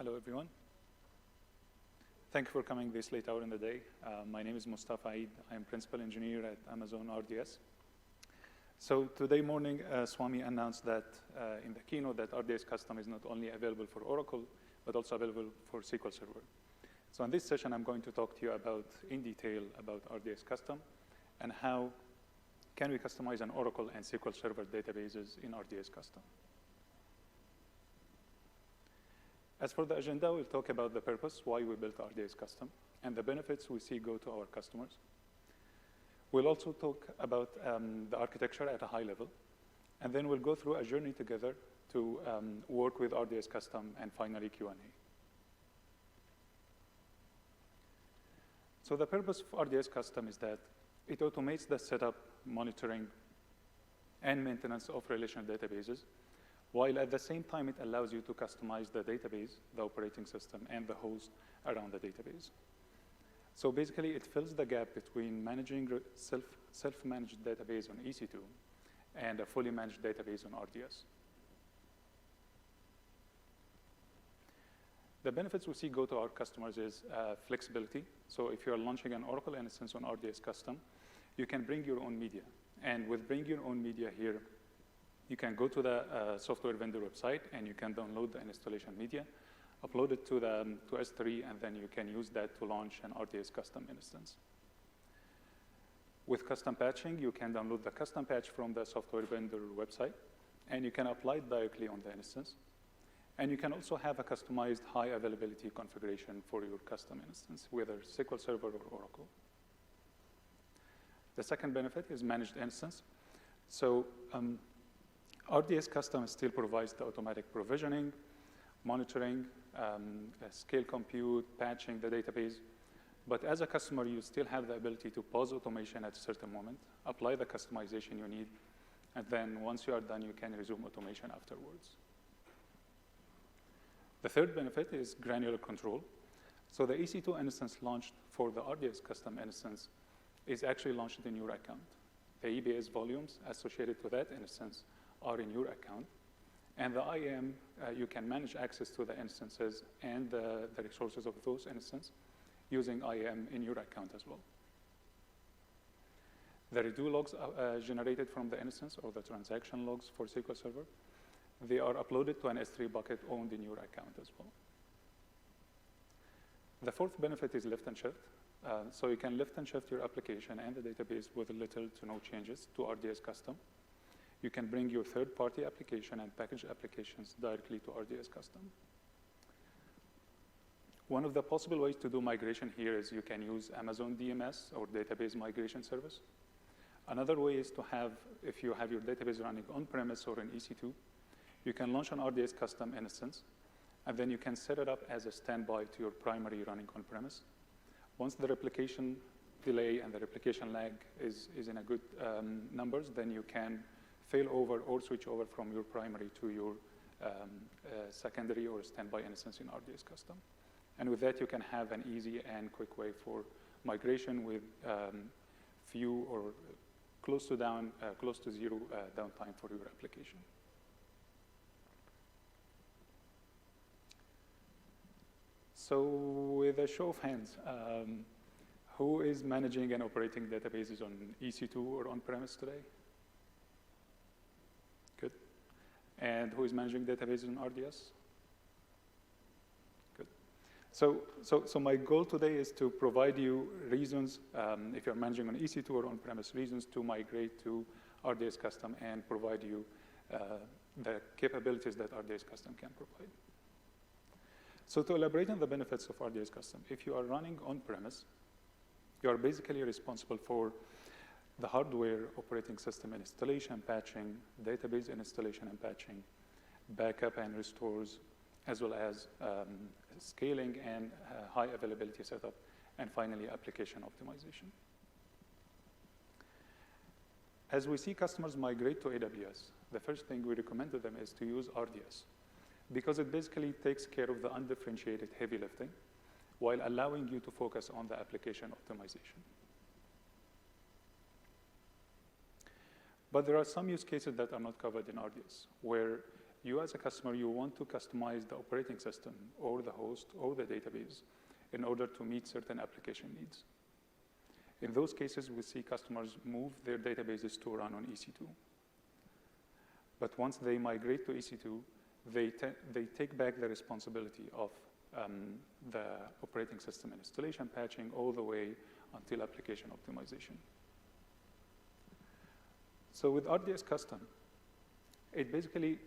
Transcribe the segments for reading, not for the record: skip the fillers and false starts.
Hello, everyone. Thank you for coming this late hour in the day. My name is Mustafa Eid. I'm principal engineer at Amazon RDS. So today morning, Swami announced that in the keynote that RDS Custom is not only available for Oracle, but also available for SQL Server. So in this session, I'm going to talk to you about, in detail, about RDS Custom and how can we customize an Oracle and SQL Server databases in RDS Custom. As for the agenda, we'll talk about the purpose, why we built RDS Custom, and the benefits we see go to our customers. We'll also talk about the architecture at a high level, and then we'll go through a journey together to work with RDS Custom and finally Q&A. So the purpose of RDS Custom is that it automates the setup, monitoring, and maintenance of relational databases, while at the same time it allows you to customize the database, the operating system, and the host around the database. So basically, it fills the gap between managing self-managed database on EC2 and a fully managed database on RDS. The benefits we see go to our customers is flexibility. So if you're launching an Oracle instance on RDS Custom, you can bring your own media. And with bring your own media here, you can go to the software vendor website and you can download the installation media, upload it to S3, and then you can use that to launch an RDS Custom instance. With custom patching, you can download the custom patch from the software vendor website, and you can apply it directly on the instance. And you can also have a customized high availability configuration for your custom instance, whether SQL Server or Oracle. The second benefit is managed instance. So RDS Custom still provides the automatic provisioning, monitoring, scale compute, patching the database. But as a customer, you still have the ability to pause automation at a certain moment, apply the customization you need, and then once you are done, you can resume automation afterwards. The third benefit is granular control. So the EC2 instance launched for the RDS Custom instance is actually launched in your account. The EBS volumes associated to that instance are in your account. And the IAM, you can manage access to the instances and the resources of those instances using IAM in your account as well. The redo logs generated from the instance or the transaction logs for SQL Server, they are uploaded to an S3 bucket owned in your account as well. The fourth benefit is lift and shift. So you can lift and shift your application and the database with little to no changes to RDS Custom. You can bring your third-party application and package applications directly to RDS Custom. One of the possible ways to do migration here is you can use Amazon DMS or database migration service. Another way is to have, if you have your database running on-premise or in EC2, you can launch an RDS Custom instance, and then you can set it up as a standby to your primary running on-premise. Once the replication delay and the replication lag is in a good numbers, then you can fail over or switch over from your primary to your secondary or standby instance in RDS Custom. And with that, you can have an easy and quick way for migration with few or close to zero downtime for your application. So with a show of hands, who is managing and operating databases on EC2 or on-premise today? Good. And who is managing databases in RDS? Good. So my goal today is to provide you reasons, if you're managing on EC2 or on-premise, reasons to migrate to RDS Custom and provide you the capabilities that RDS Custom can provide. So to elaborate on the benefits of RDS Custom, if you are running on-premise, you are basically responsible for the hardware operating system installation, patching, database installation and patching, backup and restores, as well as scaling and high availability setup, and finally, application optimization. As we see customers migrate to AWS, the first thing we recommend to them is to use RDS, because it basically takes care of the undifferentiated heavy lifting while allowing you to focus on the application optimization. But there are some use cases that are not covered in RDS, where you as a customer, you want to customize the operating system or the host or the database in order to meet certain application needs. In those cases, we see customers move their databases to run on EC2. But once they migrate to EC2, they take back the responsibility of the operating system installation, patching, all the way until application optimization. So with RDS Custom, it basically,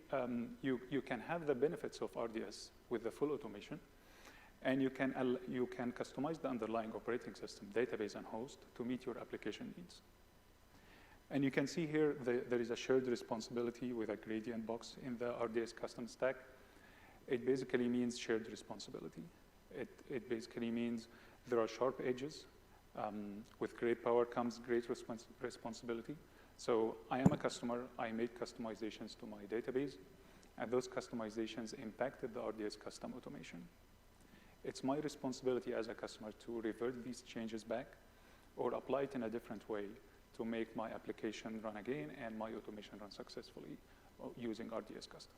you can have the benefits of RDS with the full automation, and you can customize the underlying operating system, database, and host to meet your application needs. And you can see here there is a shared responsibility with a gradient box in the RDS Custom stack. It basically means shared responsibility. It basically means there are sharp edges. With great power comes great responsibility. So I am a customer. I made customizations to my database, and those customizations impacted the RDS Custom automation. It's my responsibility as a customer to revert these changes back or apply it in a different way to make my application run again and my automation run successfully using RDS Custom.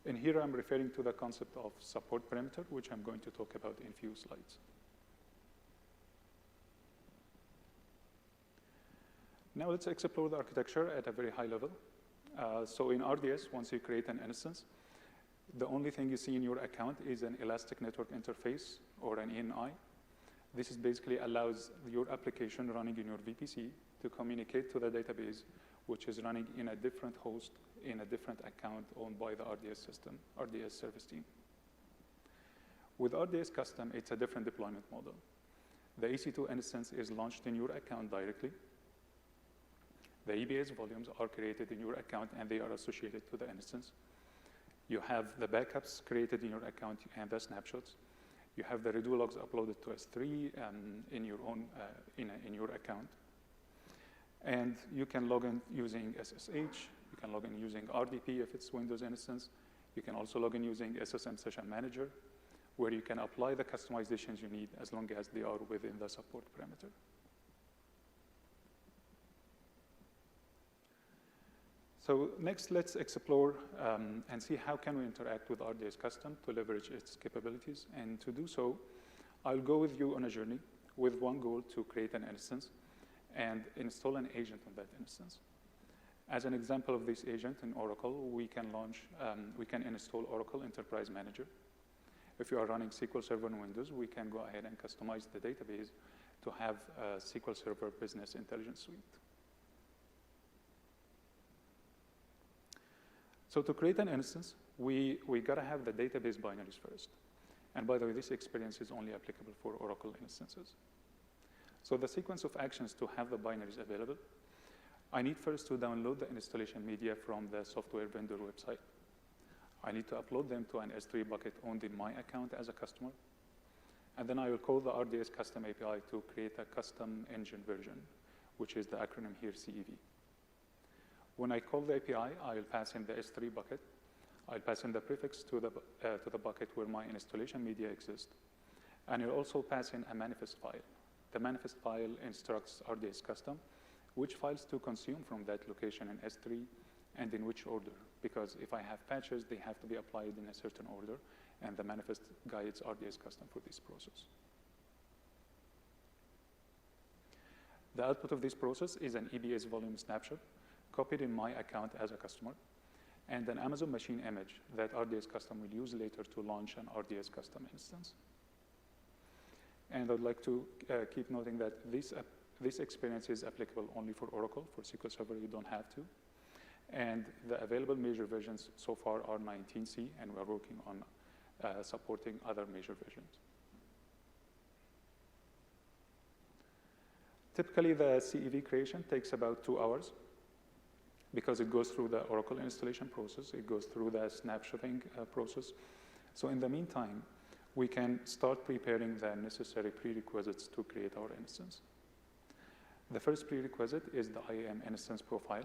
And here I'm referring to the concept of support parameter, which I'm going to talk about in a few slides. Now let's explore the architecture at a very high level. So in RDS, once you create an instance, the only thing you see in your account is an elastic network interface or an ENI. This is basically allows your application running in your VPC to communicate to the database, which is running in a different host in a different account owned by the RDS system, RDS service team. With RDS Custom, it's a different deployment model. The EC2 instance is launched in your account directly. The EBS volumes are created in your account, and they are associated to the instance. You have the backups created in your account and the snapshots. You have the redo logs uploaded to S3 in your own in your account. And you can log in using SSH. You can log in using RDP if it's Windows instance. You can also log in using SSM Session Manager, where you can apply the customizations you need as long as they are within the support parameter. So next, let's explore and see how can we interact with RDS Custom to leverage its capabilities. And to do so, I'll go with you on a journey with one goal: to create an instance and install an agent on that instance. As an example of this agent in Oracle, we can install Oracle Enterprise Manager. If you are running SQL Server on Windows, we can go ahead and customize the database to have a SQL Server Business Intelligence Suite. So to create an instance, we got to have the database binaries first. And by the way, this experience is only applicable for Oracle instances. So the sequence of actions to have the binaries available: I need first to download the installation media from the software vendor website. I need to upload them to an S3 bucket owned in my account as a customer. And then I will call the RDS Custom API to create a custom engine version, which is the acronym here, CEV. When I call the API, I will pass in the S3 bucket. I'll pass in the prefix to the bucket where my installation media exists. And I'll also pass in a manifest file. The manifest file instructs RDS Custom which files to consume from that location in S3 and in which order. Because if I have patches, they have to be applied in a certain order, and the manifest guides RDS Custom for this process. The output of this process is an EBS volume snapshot copied in my account as a customer, and an Amazon machine image that RDS Custom will use later to launch an RDS Custom instance. And I'd like to keep noting that this experience is applicable only for Oracle. For SQL Server, you don't have to. And the available major versions so far are 19C, and we're working on supporting other major versions. Typically, the CEV creation takes about 2 hours because it goes through the Oracle installation process. It goes through the snapshotting process. So in the meantime, we can start preparing the necessary prerequisites to create our instance. The first prerequisite is the IAM instance profile.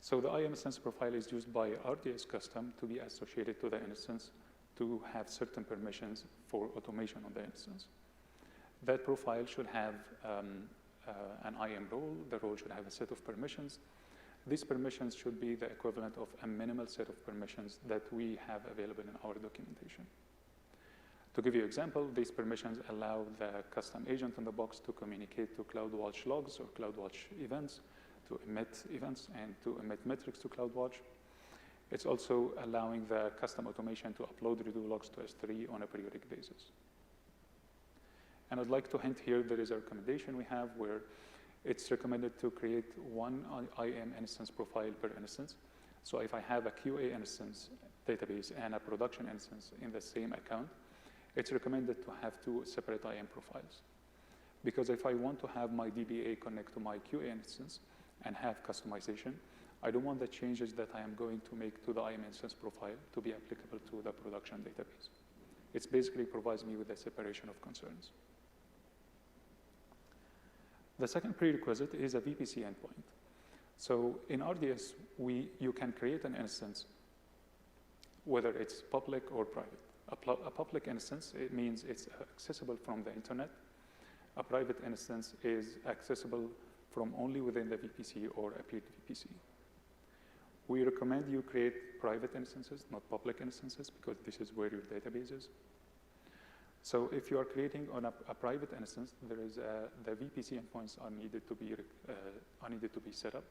So the IAM instance profile is used by RDS Custom to be associated to the instance to have certain permissions for automation on the instance. That profile should have an IAM role. The role should have a set of permissions. These permissions should be the equivalent of a minimal set of permissions that we have available in our documentation. To give you an example, these permissions allow the custom agent in the box to communicate to CloudWatch logs or CloudWatch events, to emit events, and to emit metrics to CloudWatch. It's also allowing the custom automation to upload redo logs to S3 on a periodic basis. And I'd like to hint here, there is a recommendation we have where it's recommended to create one IAM instance profile per instance. So if I have a QA instance database and a production instance in the same account, it's recommended to have two separate IAM profiles. Because if I want to have my DBA connect to my QA instance and have customization, I don't want the changes that I am going to make to the IAM instance profile to be applicable to the production database. It basically provides me with a separation of concerns. The second prerequisite is a VPC endpoint. So in RDS, you can create an instance, whether it's public or private. A public instance, it means it's accessible from the internet. A private instance is accessible from only within the VPC or a peer VPC. We recommend you create private instances, not public instances, because this is where your database is. So if you are creating on a private instance, there is the VPC endpoints are needed to be set up.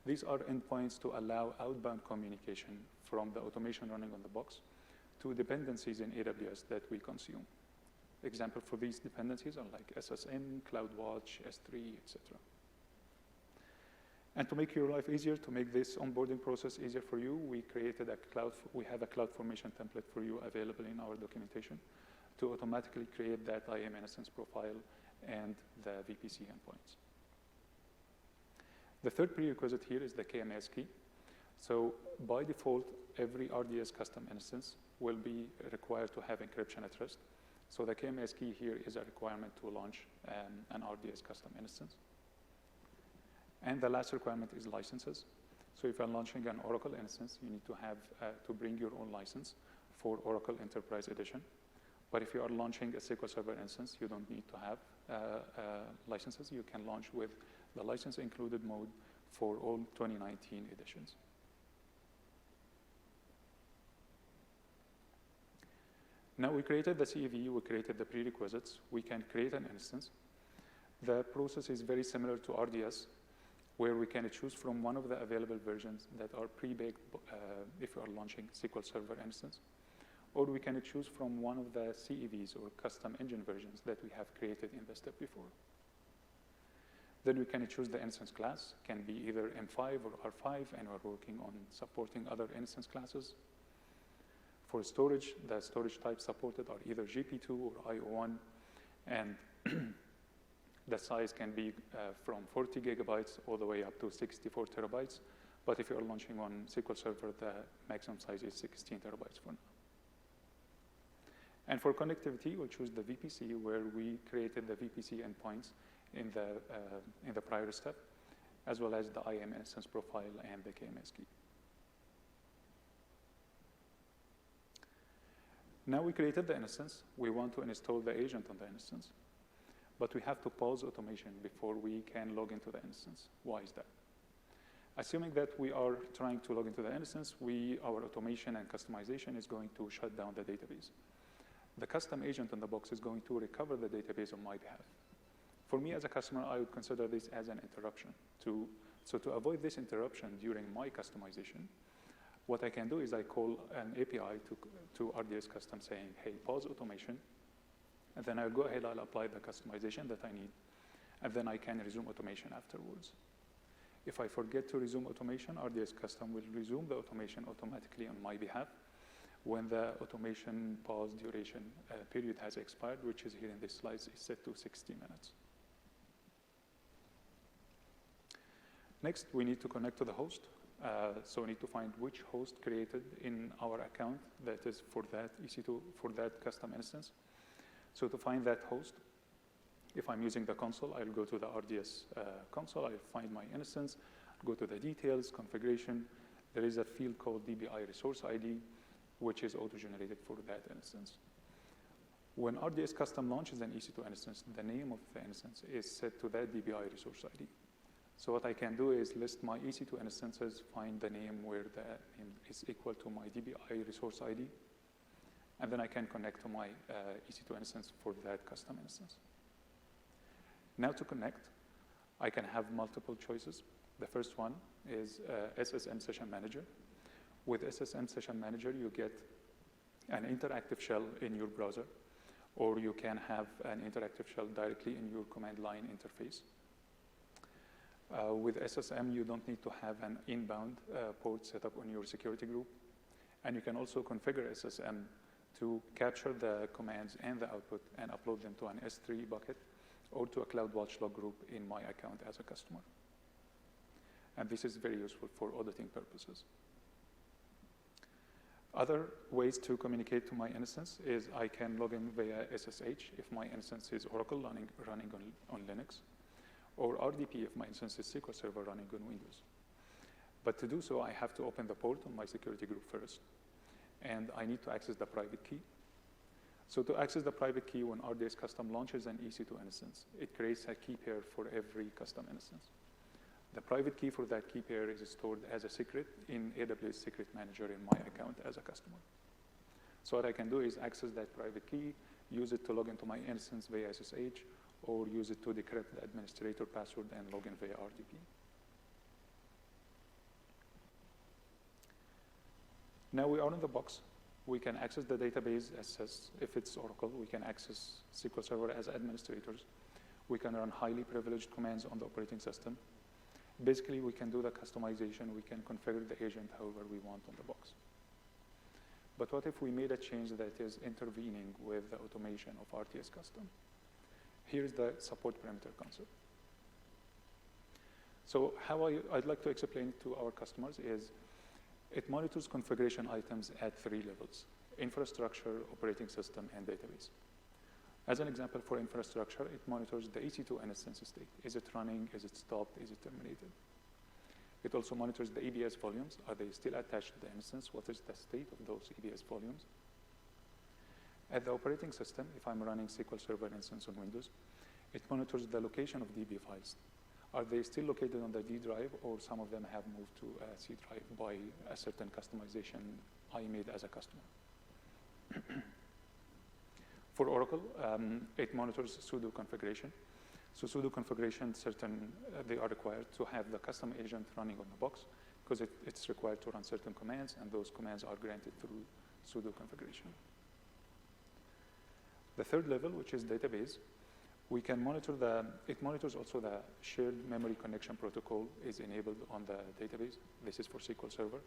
These are endpoints to allow outbound communication from the automation running on the box to dependencies in AWS that we consume. Example for these dependencies are like SSN, CloudWatch, S3, etc. And to make your life easier, to make this onboarding process easier for you, we have a CloudFormation template for you available in our documentation to automatically create that IAM instance profile and the VPC endpoints. The third prerequisite here is the KMS key. So by default, every RDS custom instance will be required to have encryption at rest. So the KMS key here is a requirement to launch an RDS custom instance. And the last requirement is licenses. So if you're launching an Oracle instance, you need to have to bring your own license for Oracle Enterprise Edition. But if you are launching a SQL Server instance, you don't need to have licenses. You can launch with the license included mode for all 2019 editions. Now we created the CEV, we created the prerequisites. We can create an instance. The process is very similar to RDS, where we can choose from one of the available versions that are pre-baked if you are launching SQL Server instance. Or we can choose from one of the CEVs or custom engine versions that we have created in the step before. Then we can choose the instance class, can be either M5 or R5, and we're working on supporting other instance classes. For storage, the storage types supported are either GP2 or IO1, and the size can be from 40 gigabytes all the way up to 64 terabytes. But if you're launching on SQL Server, the maximum size is 16 terabytes for now. And for connectivity, we'll choose the VPC, where we created the VPC endpoints in the prior step, as well as the IAM instance profile and the KMS key. Now we created the instance. We want to install the agent on the instance, but we have to pause automation before we can log into the instance. Why is that? Assuming that we are trying to log into the instance, our automation and customization is going to shut down the database. The custom agent in the box is going to recover the database on my behalf. For me as a customer, I would consider this as an interruption. So to avoid this interruption during my customization, what I can do is I call an API to RDS Custom saying, hey, pause automation, and then I'll go ahead, I'll apply the customization that I need, and then I can resume automation afterwards. If I forget to resume automation, RDS Custom will resume the automation automatically on my behalf when the automation pause duration period has expired, which is here in this slide, is set to 60 minutes. Next, we need to connect to the host. So we need to find which host created in our account that is for that EC2, for that custom instance. So to find that host, if I'm using the console, I'll go to the RDS console, I'll find my instance, go to the details, configuration. There is a field called DBI resource ID, which is auto-generated for that instance. When RDS Custom launches an EC2 instance, the name of the instance is set to that DBI resource ID. So what I can do is list my EC2 instances, find the name where the name is equal to my DBI resource ID, and then I can connect to my EC2 instance for that custom instance. Now to connect, I can have multiple choices. The first one is SSM Session Manager. With SSM Session Manager, you get an interactive shell in your browser, or you can have an interactive shell directly in your command line interface. With SSM, you don't need to have an inbound port set up on your security group. And you can also configure SSM to capture the commands and the output and upload them to an S3 bucket or to a CloudWatch log group in my account as a customer. And this is very useful for auditing purposes. Other ways to communicate to my instance is I can log in via SSH if my instance is Oracle running on Linux, or RDP if my instance is SQL Server running on Windows. But to do so, I have to open the port on my security group first, and I need to access the private key. So to access the private key, when RDS Custom launches an EC2 instance, it creates a key pair for every custom instance. The private key for that key pair is stored as a secret in AWS Secret Manager in my account as a customer. So what I can do is access that private key, use it to log into my instance via SSH, or use it to decrypt the administrator password and log in via RDP. Now we are in the box. We can access the database as if it's Oracle. We can access SQL Server as administrators. We can run highly privileged commands on the operating system. Basically, we can do the customization. We can configure the agent however we want on the box. But what if we made a change that is intervening with the automation of RDS Custom? Here's the support parameter concept. So how I'd like to explain it to our customers is it monitors configuration items at 3 levels: infrastructure, operating system, and database. As an example for infrastructure, it monitors the EC2 instance state. Is it running? Is it stopped? Is it terminated? It also monitors the EBS volumes. Are they still attached to the instance? What is the state of those EBS volumes? At the operating system, if I'm running SQL Server instance on Windows, it monitors the location of DB files. Are they still located on the D drive, or some of them have moved to a C drive by a certain customization I made as a customer? For Oracle, it monitors sudo configuration. So sudo configuration, they are required to have the custom agent running on the box because it's required to run certain commands, and those commands are granted through sudo configuration. The third level, which is database, we can monitor it monitors also the shared memory connection protocol is enabled on the database. This is for SQL Server.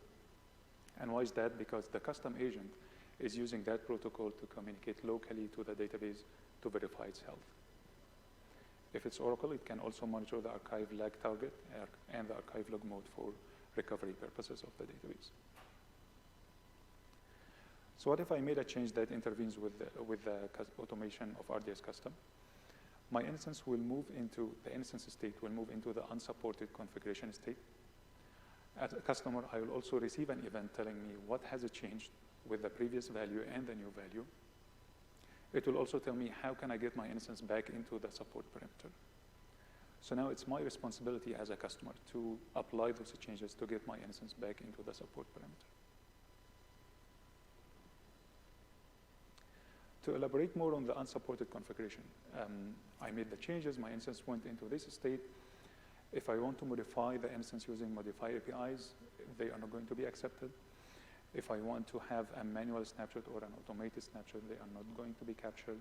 And why is that? Because the custom agent is using that protocol to communicate locally to the database to verify its health. If it's Oracle, it can also monitor the archive lag target and the archive log mode for recovery purposes of the database. So what if I made a change that intervenes with the automation of RDS Custom? My instance will move into, the instance state will move into the unsupported configuration state. As a customer, I will also receive an event telling me what has changed with the previous value and the new value. It will also tell me how can I get my instance back into the support parameter. So now it's my responsibility as a customer to apply those changes to get my instance back into the support parameter. To elaborate more on the unsupported configuration, I made the changes, my instance went into this state. If I want to modify the instance using modify APIs, they are not going to be accepted. If I want to have a manual snapshot or an automated snapshot, they are not going to be captured.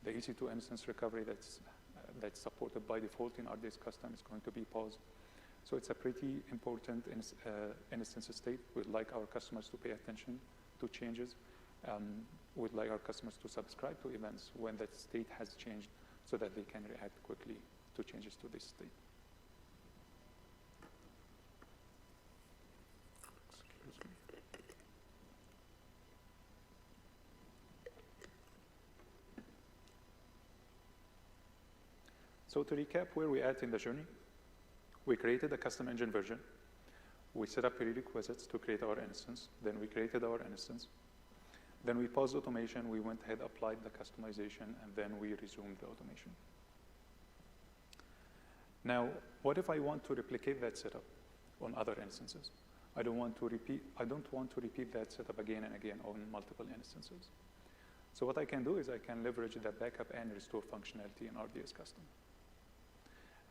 The EC2 instance recovery that's supported by default in RDS Custom is going to be paused. So it's a pretty important instance state. We'd like our customers to pay attention to changes. We'd like our customers to subscribe to events when that state has changed so that they can react quickly to changes to this state. Excuse me. So to recap where we're at in the journey, we created a custom engine version. We set up prerequisites to create our instance. Then we created our instance. Then we paused automation, we went ahead, applied the customization, and then we resumed the automation. Now, what if I want to replicate that setup on other instances? I don't want to repeat that setup again and again on multiple instances. So what I can do is I can leverage the backup and restore functionality in RDS Custom.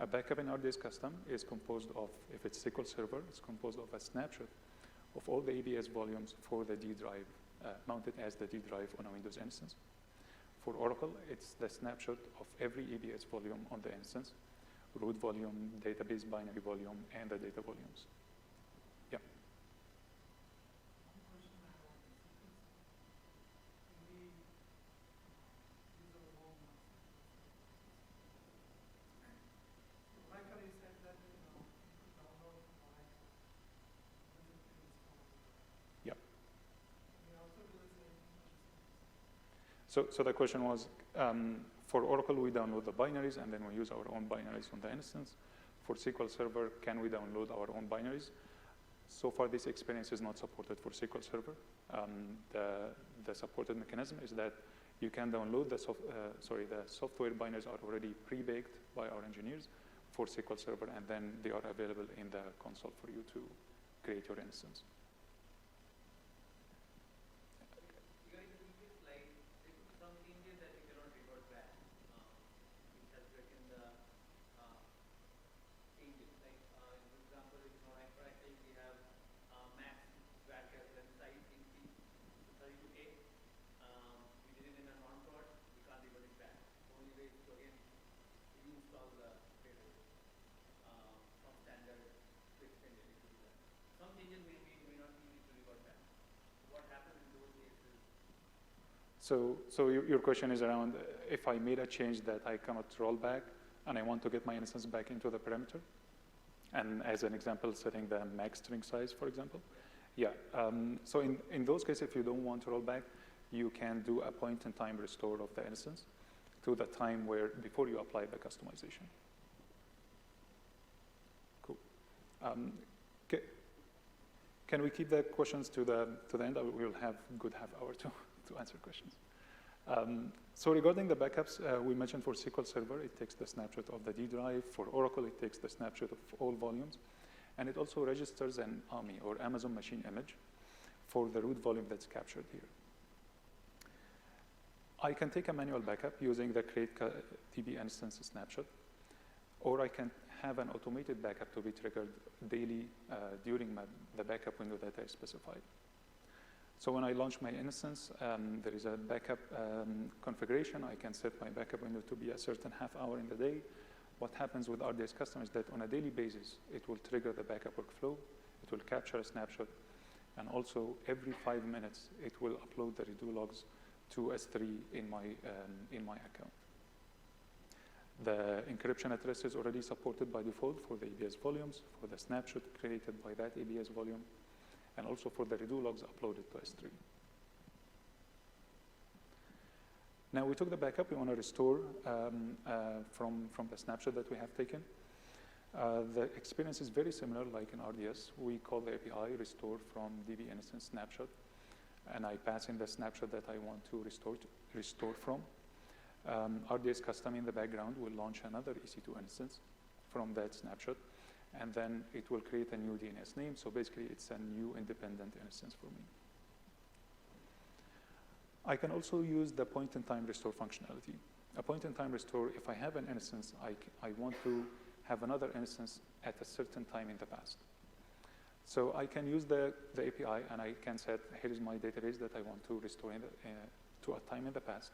A backup in RDS Custom is composed of, if it's SQL Server, it's composed of a snapshot of all the ABS volumes for the D drive, mounted as the D drive on a Windows instance. For Oracle, it's the snapshot of every ABS volume on the instance, root volume, database binary volume, and the data volumes. Yeah. Yeah. So the question was, for Oracle, we download the binaries, and then we use our own binaries on the instance. For SQL Server, can we download our own binaries? So far, this experience is not supported for SQL Server. The supported mechanism is that you can download the software binaries are already pre-baked by our engineers for SQL Server, and then they are available in the console for you to create your instance. So your question is around if I made a change that I cannot roll back and I want to get my instance back into the perimeter, and as an example, setting the max string size, for example. Yeah, so in those cases, if you don't want to roll back, you can do a point-in-time restore of the instance to the time before you apply the customization. Cool. Can we keep the questions to the end? We'll have a good half hour to answer questions. So regarding the backups, we mentioned for SQL Server, it takes the snapshot of the D drive. For Oracle, it takes the snapshot of all volumes. And it also registers an AMI, or Amazon Machine Image, for the root volume that's captured here. I can take a manual backup using the create DB instance snapshot, or I can have an automated backup to be triggered daily during the backup window that I specified. So when I launch my instance, there is a backup configuration. I can set my backup window to be a certain half hour in the day. What happens with RDS Custom is that on a daily basis, it will trigger the backup workflow. It will capture a snapshot. And also, every 5 minutes, it will upload the redo logs to S3 in my account. The encryption address is already supported by default for the ABS volumes, for the snapshot created by that ABS volume, and also for the redo logs uploaded to S3. Now we took the backup. We want to restore from the snapshot that we have taken. The experience is very similar like in RDS. We call the API restore from DB instance snapshot, and I pass in the snapshot that I want to restore from. RDS Custom in the background will launch another EC2 instance from that snapshot, and then it will create a new DNS name. So basically, it's a new independent instance for me. I can also use the point-in-time restore functionality. A point-in-time restore, if I have an instance, I want to have another instance at a certain time in the past. So I can use the API, and I can set, here is my database that I want to restore to a time in the past.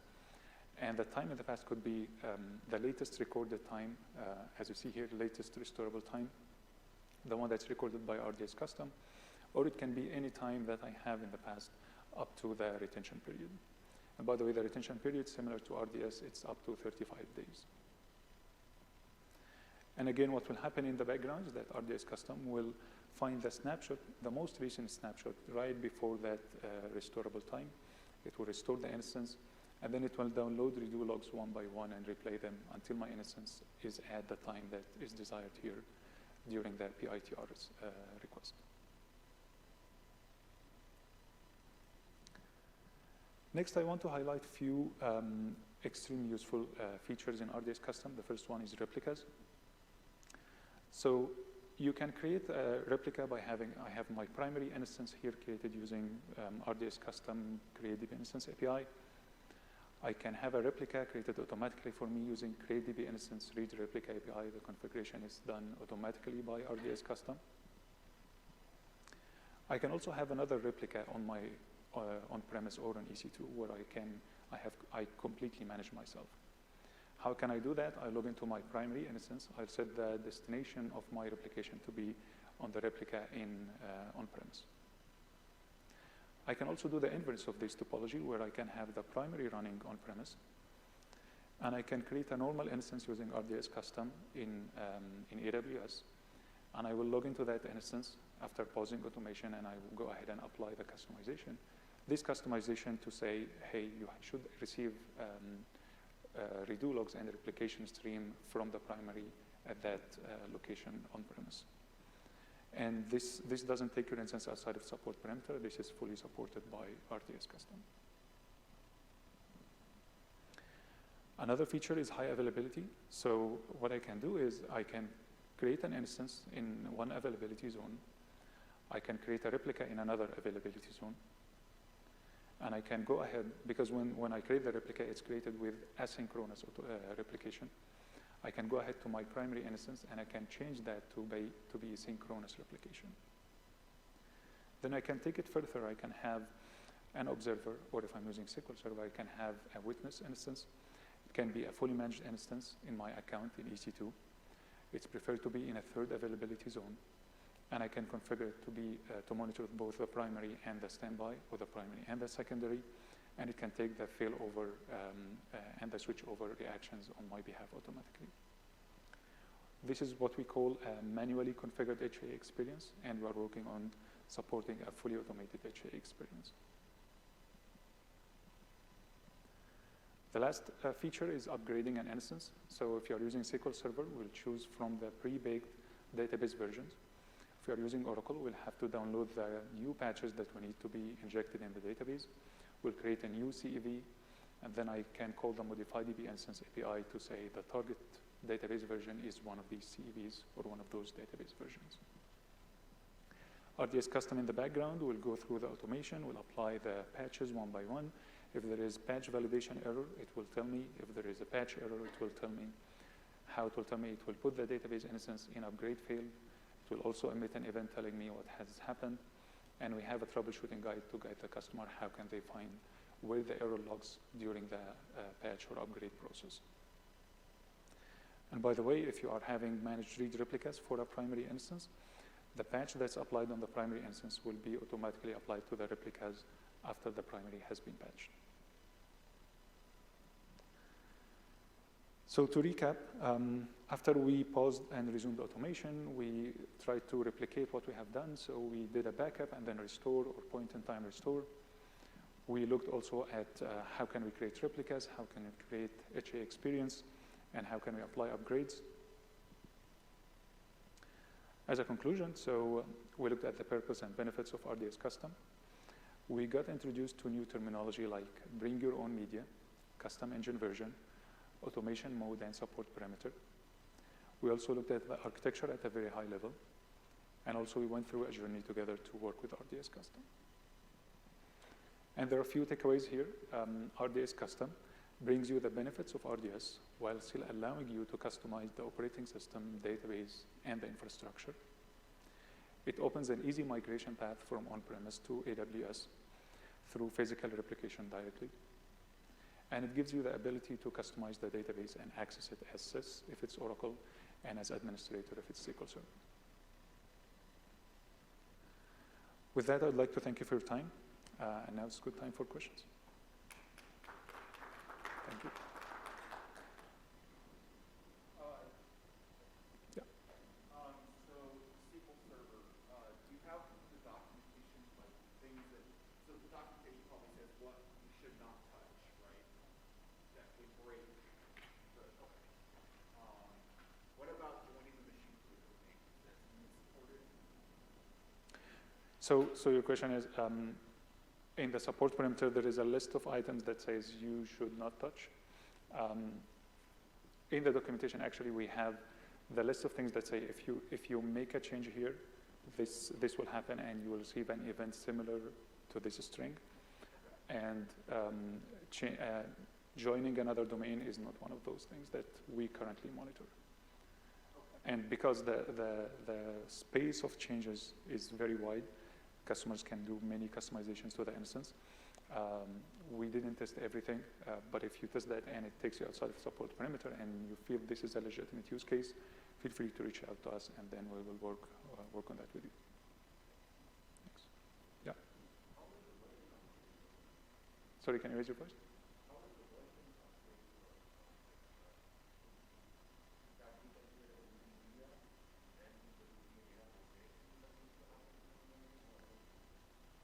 And the time in the past could be the latest recorded time, as you see here, latest restorable time, the one that's recorded by RDS Custom, or it can be any time that I have in the past up to the retention period. And by the way, the retention period, similar to RDS, it's up to 35 days. And again, what will happen in the background is that RDS Custom will find the snapshot, the most recent snapshot, right before that restorable time. It will restore the instance, and then it will download redo logs one by one and replay them until my instance is at the time that is desired here during the PITR's request. Next, I want to highlight a few extremely useful features in RDS Custom. The first one is replicas. So you can create a replica by I have my primary instance here created using RDS Custom CreateDB Instance API. I can have a replica created automatically for me using CreateDB Instance Read Replica API. The configuration is done automatically by RDS Custom. I can also have another replica on my on-premise or on EC2 where I completely manage myself. How can I do that? I log into my primary instance. I'll set the destination of my replication to be on the replica in on-premise. I can also do the inverse of this topology where I can have the primary running on-premise, and I can create a normal instance using RDS Custom in AWS, and I will log into that instance after pausing automation, and I will go ahead and apply the customization. This customization to say, hey, you should receive redo logs and replication stream from the primary at that location on-premise. And this doesn't take your instance outside of support parameter. This is fully supported by RDS Custom. Another feature is high availability. So what I can do is I can create an instance in one availability zone. I can create a replica in another availability zone. And I can go ahead, because when I create the replica, it's created with asynchronous replication. I can go ahead to my primary instance, and I can change that to be synchronous replication. Then I can take it further. I can have an observer, or if I'm using SQL Server, I can have a witness instance. It can be a fully managed instance in my account in EC2. It's preferred to be in a third availability zone. And I can configure it to monitor both the primary and the standby, or the primary and the secondary. And it can take the failover and the switchover reactions on my behalf automatically. This is what we call a manually configured HA experience, and we're working on supporting a fully automated HA experience. The last feature is upgrading an instance. So if you're using SQL Server, we'll choose from the pre-baked database versions. If you're using Oracle, we'll have to download the new patches that we need to be injected in the database. We'll create a new CEV, and then I can call the ModifyDB instance API to say the target database version is one of these CEVs or one of those database versions. RDS Custom in the background will go through the automation, will apply the patches one by one. If there is patch validation error, it will tell me. If there is a patch error, it will tell me. How it will tell me? It will put the database instance in upgrade failed. It will also emit an event telling me what has happened. And we have a troubleshooting guide to guide the customer how can they find where the error logs during the patch or upgrade process. And by the way, if you are having managed read replicas for a primary instance, the patch that's applied on the primary instance will be automatically applied to the replicas after the primary has been patched. So to recap, after we paused and resumed automation, we tried to replicate what we have done. So we did a backup and then restore, or point-in-time restore. We looked also at how can we create replicas, how can we create HA experience, and how can we apply upgrades. As a conclusion, so we looked at the purpose and benefits of RDS Custom. We got introduced to new terminology like bring your own media, custom engine version, automation mode, and support parameter. We also looked at the architecture at a very high level. And also we went through a journey together to work with RDS Custom. And there are a few takeaways here. RDS Custom brings you the benefits of RDS while still allowing you to customize the operating system, database, and the infrastructure. It opens an easy migration path from on-premise to AWS through physical replication directly. And it gives you the ability to customize the database and access it as sys if it's Oracle, and as administrator if it's SQL Server. With that, I'd like to thank you for your time. And now it's a good time for questions. Thank you. Yeah. So SQL Server, do you have the documentation, like things that, so the documentation probably says what you should not touch, right? That would break the, what about joining the machine critical thing? Is that supported? So your question is, in the support parameter, there is a list of items that says you should not touch. In the documentation, actually, we have the list of things that say if you make a change here, this will happen, and you will receive an event similar to this string. And joining another domain is not one of those things that we currently monitor. And because the space of changes is very wide, customers can do many customizations to the instance. We didn't test everything, but if you test that and it takes you outside of support perimeter and you feel this is a legitimate use case, feel free to reach out to us, and then we will work on that with you. Thanks. Yeah. Sorry, can you raise your voice?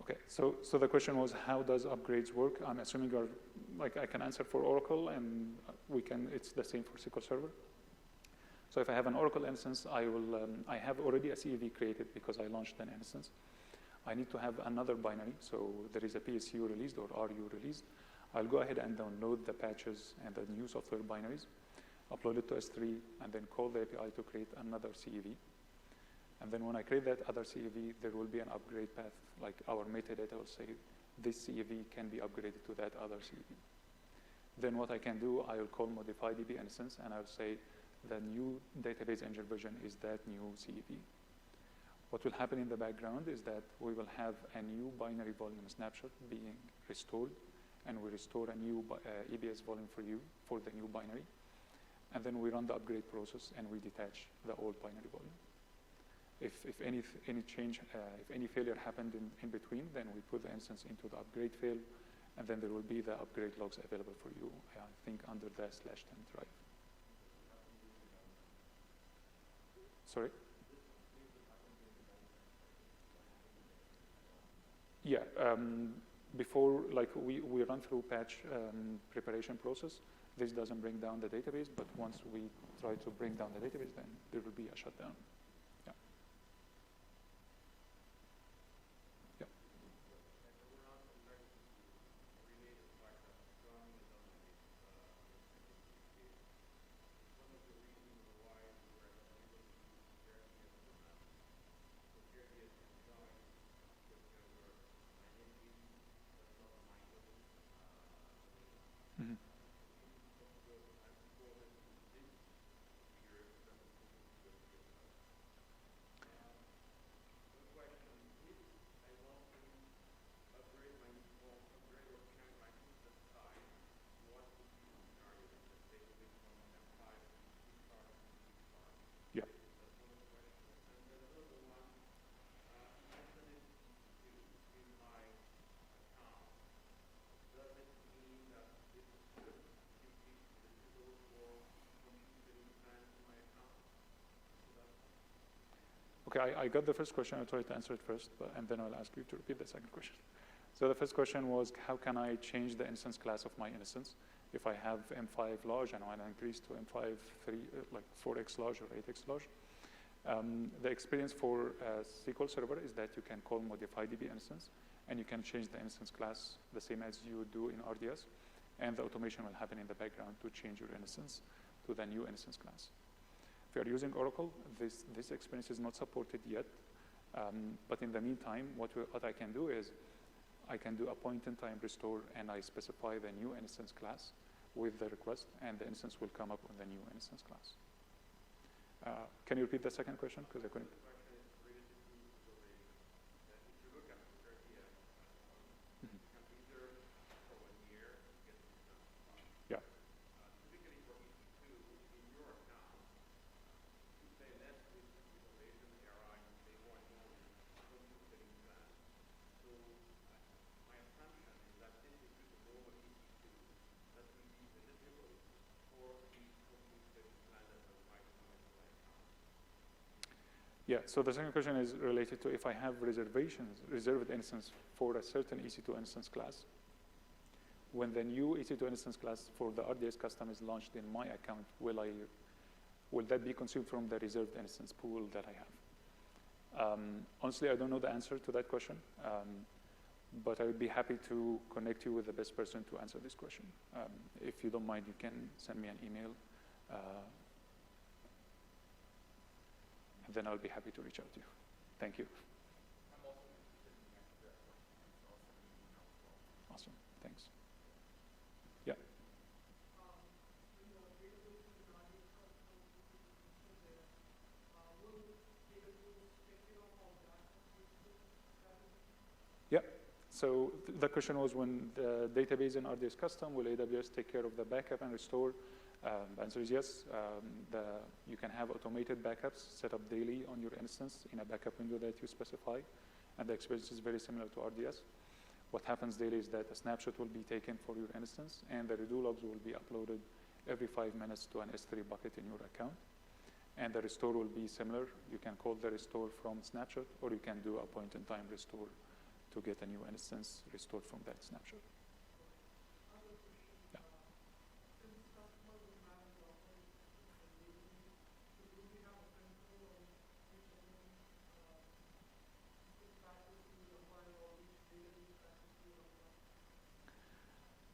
Okay, so the question was, how does upgrades work? I'm assuming you're, like, I can answer for Oracle, and it's the same for SQL Server. So if I have an Oracle instance, I have already a CEV created because I launched an instance. I need to have another binary, so there is a PSU released or RU released. I'll go ahead and download the patches and the new software binaries, upload it to S3, and then call the API to create another CEV. And then when I create that other CEV, there will be an upgrade path, like our metadata will say, this CEV can be upgraded to that other CEV. Then what I can do, I will call modify DB instance, and I'll say the new database engine version is that new CEV. What will happen in the background is that we will have a new binary volume snapshot being restored, and we restore a new EBS volume for you for the new binary. And then we run the upgrade process, and we detach the old binary volume. If any change, if any failure happened in between, then we put the instance into the upgrade fail, and then there will be the upgrade logs available for you, I think, under the /10 drive. Sorry? Yeah, before, like, we run through patch preparation process. This doesn't bring down the database, but once we try to bring down the database, then there will be a shutdown. Yeah. Yeah. Mm-hmm. Yeah. Okay, I got the first question. I'll try to answer it first, and then I'll ask you to repeat the second question. So the first question was, how can I change the instance class of my instance if I have M5 large and I want to increase to M5 like 4x large or 8x large? The experience for SQL Server is that you can call modify DB instance, and you can change the instance class the same as you do in RDS, and the automation will happen in the background to change your instance to the new instance class. If you're using Oracle, this experience is not supported yet, but in the meantime, what I can do is I can do a point-in-time restore, and I specify the new instance class with the request, and the instance will come up with the new instance class. Can you repeat the second question? Because I couldn't. Yeah. Yeah, so the second question is related to if I have reserved instance for a certain EC2 instance class. When the new EC2 instance class for the RDS Custom is launched in my account, will that be consumed from the reserved instance pool that I have? Honestly, I don't know the answer to that question, but I would be happy to connect you with the best person to answer this question. If you don't mind, you can send me an email. and then I'll be happy to reach out to you. Thank you. I'm also interested in the answer to that question, so I'll send you an email as well. Awesome. Thanks. Yeah. Yeah. So the question was, when the database in RDS Custom, will AWS take care of the backup and restore? The answer is yes. You can have automated backups set up daily on your instance in a backup window that you specify, and the experience is very similar to RDS. What happens daily is that a snapshot will be taken for your instance, and the redo logs will be uploaded every 5 minutes to an S3 bucket in your account. And the restore will be similar. You can call the restore from snapshot, or you can do a point-in-time restore to get a new instance restored from that snapshot. Yeah.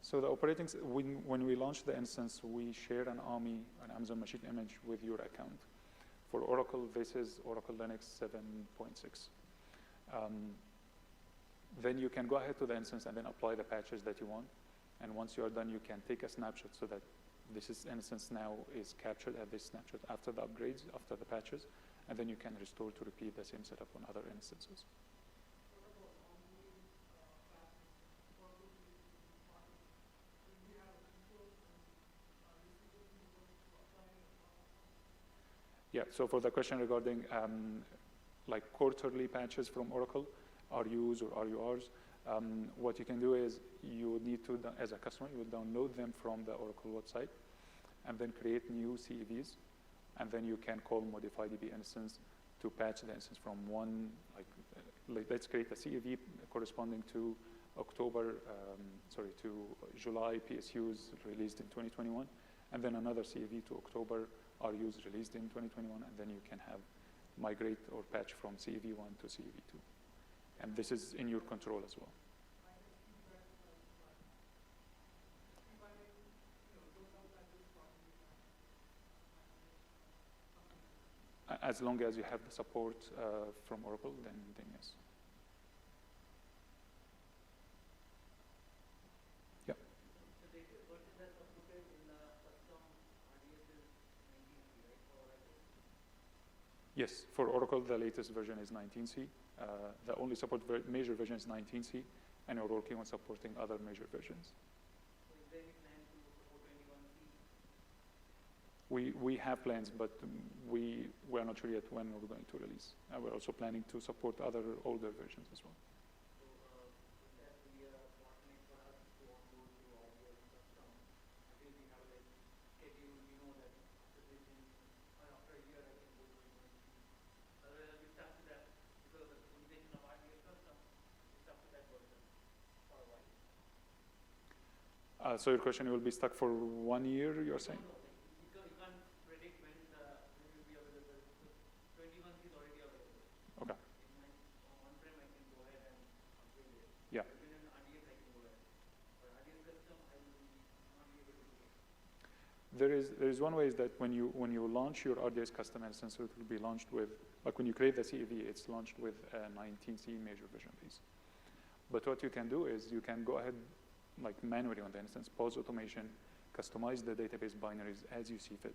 So the operating, when we launch the instance, we share an AMI, an Amazon Machine Image, with your account. For Oracle, this is Oracle Linux 7.6. Then you can go ahead to the instance and then apply the patches that you want. And once you are done, you can take a snapshot so that this instance now is captured at this snapshot after the upgrades, after the patches, and then you can restore to repeat the same setup on other instances. Yeah, so for the question regarding like quarterly patches from Oracle, RUs or RURs, what you can do is you would need to, as a customer, you would download them from the Oracle website and then create new CEVs, and then you can call modify DB instance to patch the instance from one, like let's create a CEV corresponding to to July PSUs released in 2021, and then another CEV to October RUs released in 2021, and then you can have migrate or patch from CEV1 to CEV2. And this is in your control as well. As long as you have the support from Oracle, then yes. Yeah. So the version that's supported in the custom RDS is 19C, right, for Oracle? Yes, for Oracle, the latest version is 19C. The only support major version is 19C, and we're working on supporting other major versions. So is there any plan to support 21C? We have plans, but we are not sure yet when we're going to release. We're also planning to support other older versions as well. So would that be a bottleneck for us to onboard to RDS Custom until we have like schedule, we know that after this after a year I can go to 21C. Otherwise I'll be stuck to that because of the implementation of RDS Custom, we're stuck to that version for a while. So your question will be stuck for 1 year, you're saying? No, you can't predict when it will be available. 21C is already available. Okay. On-prem I can go ahead and upgrade it. Yeah. Even in RDS I can go ahead. But RDS Custom I will not be able to do it. There is one way is that when you launch your RDS custom instance, it will be launched with, like when you create the CEV, it's launched with a 19C major version piece. But what you can do is you can go ahead like manually on the instance, pause automation, customize the database binaries as you see fit,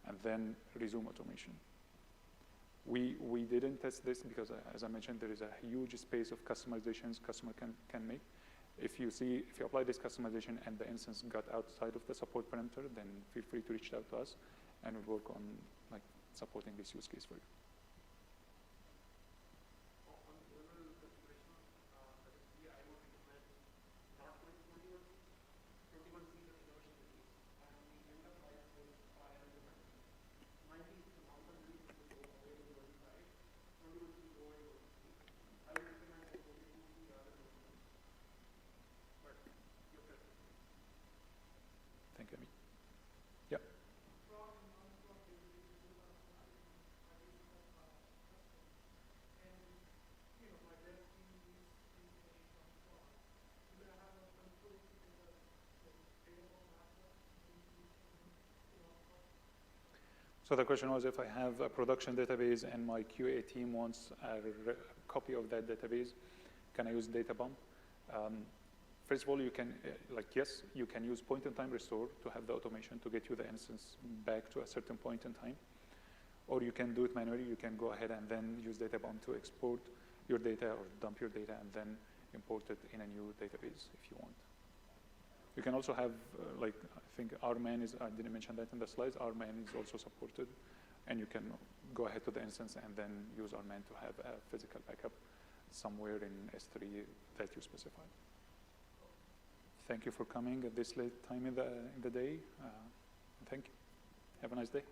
and then resume automation. We didn't test this because, as I mentioned, there is a huge space of customizations customer can make. If you apply this customization and the instance got outside of the support parameter, then feel free to reach out to us, and we'll work on like supporting this use case for you. On the general configuration, I would recommend not going to 21C. 21C is an innovation release, and the enterprise will buy and implement it. 19 is a mountain release that will go away to the side. 21C will go away to the C. I would recommend that go to 2C rather than 21C. But your preference. Thank you, Amit. Yeah. So the question was, if I have a production database and my QA team wants a copy of that database, can I use data bump? First of all, you can, yes, you can use point-in-time restore to have the automation to get you the instance back to a certain point in time. Or you can do it manually. You can go ahead and then use data bump to export your data or dump your data and then import it in a new database if you want. You can also have, I think RMAN is, I didn't mention that in the slides, RMAN is also supported. And you can go ahead to the instance and then use RMAN to have a physical backup somewhere in S3 that you specify. Thank you for coming at this late time in the day. Thank you. Have a nice day.